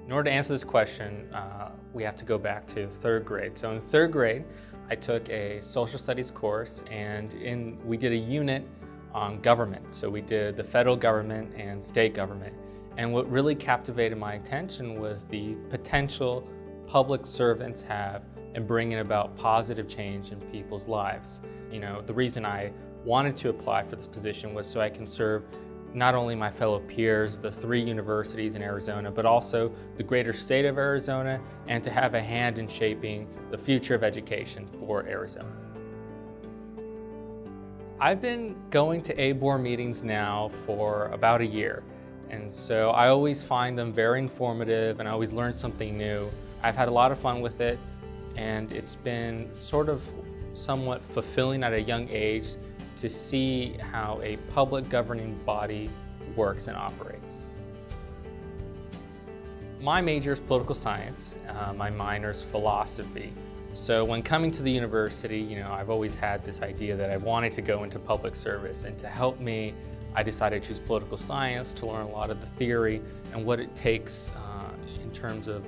In order to answer this question, we have to go back to third grade. So in third grade, I took a social studies course, and we did a unit on government. So we did the federal government and state government. And what really captivated my attention was the potential public servants have in bringing about positive change in people's lives. You know, the reason I wanted to apply for this position was so I can serve not only my fellow peers, the 3 universities in Arizona, but also the greater state of Arizona, and to have a hand in shaping the future of education for Arizona. I've been going to ABOR meetings now for about a year, and so I always find them very informative and I always learn something new. I've had a lot of fun with it, and it's been sort of somewhat fulfilling at a young age to see how a public governing body works and operates. My major is political science, my minor is philosophy. So when coming to the university, I've always had this idea that I wanted to go into public service, and to help me, I decided to choose political science to learn a lot of the theory and what it takes in terms of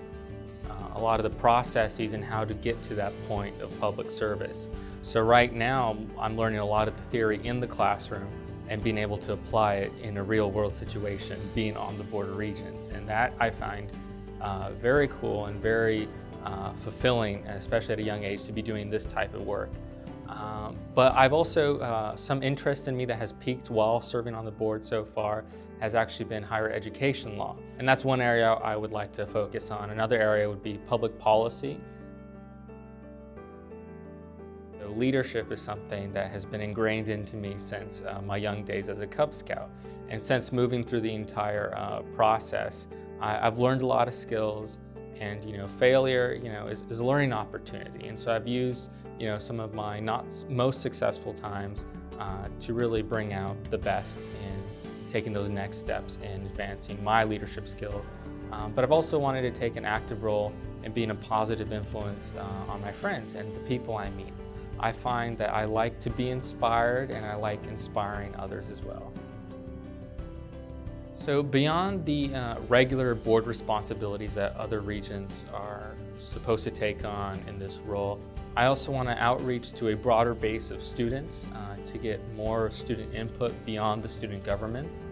a lot of the processes and how to get to that point of public service. So right now, I'm learning a lot of the theory in the classroom and being able to apply it in a real world situation, being on the Board of Regents. And that I find very cool and very fulfilling, especially at a young age, to be doing this type of work. But I've also, some interest in me that has peaked while serving on the board so far has actually been higher education law. And that's one area I would like to focus on. Another area would be public policy. Leadership is something that has been ingrained into me since my young days as a Cub Scout. And since moving through the entire process, I've learned a lot of skills, and failure is a learning opportunity. And so I've used some of my not most successful times to really bring out the best in taking those next steps in advancing my leadership skills. But I've also wanted to take an active role in being a positive influence on my friends and the people I meet. I find that I like to be inspired, and I like inspiring others as well. So beyond the regular board responsibilities that other regents are supposed to take on in this role, I also want to outreach to a broader base of students to get more student input beyond the student governments,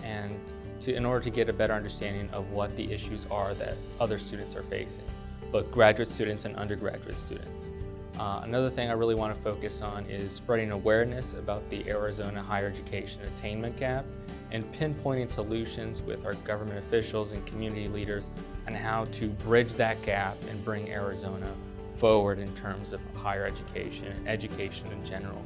and in order to get a better understanding of what the issues are that other students are facing, both graduate students and undergraduate students. Another thing I really want to focus on is spreading awareness about the Arizona higher education attainment gap, and pinpointing solutions with our government officials and community leaders on how to bridge that gap and bring Arizona forward in terms of higher education and education in general.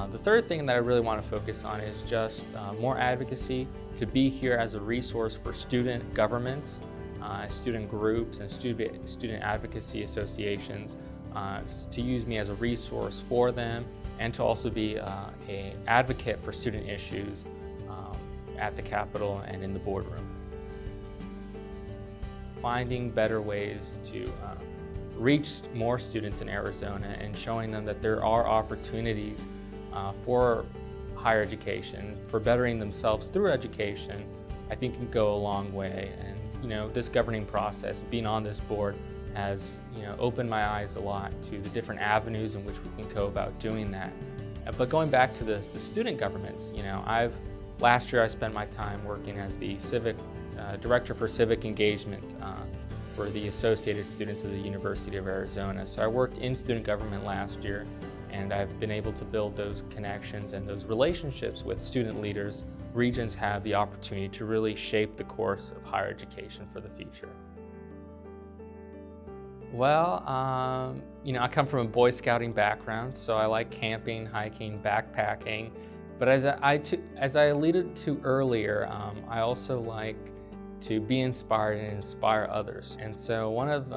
The third thing that I really want to focus on is just more advocacy, to be here as a resource for student governments, student groups, and student advocacy associations, to use me as a resource for them, and to also be an advocate for student issues at the Capitol and in the boardroom. Finding better ways to reach more students in Arizona and showing them that there are opportunities for higher education, for bettering themselves through education, I think can go a long way. And this governing process, being on this board, has opened my eyes a lot to the different avenues in which we can go about doing that. But going back to the student governments, last year I spent my time working as the Director for Civic Engagement for the Associated Students of the University of Arizona. So I worked in student government last year, and I've been able to build those connections and those relationships with student leaders. Regents have the opportunity to really shape the course of higher education for the future. Well, I come from a Boy Scouting background, so I like camping, hiking, backpacking. But as I alluded to earlier, I also like to be inspired and inspire others. And so one of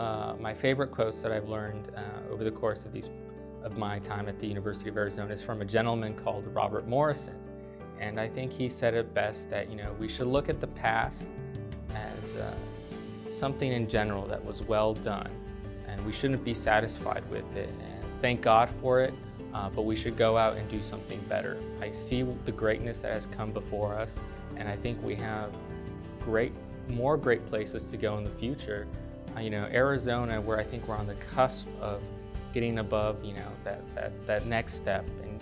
my favorite quotes that I've learned over the course of my time at the University of Arizona is from a gentleman called Robert Morrison. And I think he said it best that we should look at the past as something in general that was well done, and we shouldn't be satisfied with it and thank God for it, but we should go out and do something better. I see the greatness that has come before us, and I think we have great more great places to go in the future. Arizona, where I think we're on the cusp of getting above, that next step and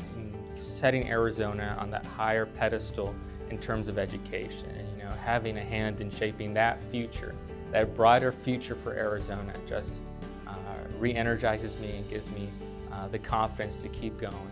setting Arizona on that higher pedestal in terms of education, and having a hand in shaping that future, that brighter future for Arizona, just re-energizes me and gives me the confidence to keep going.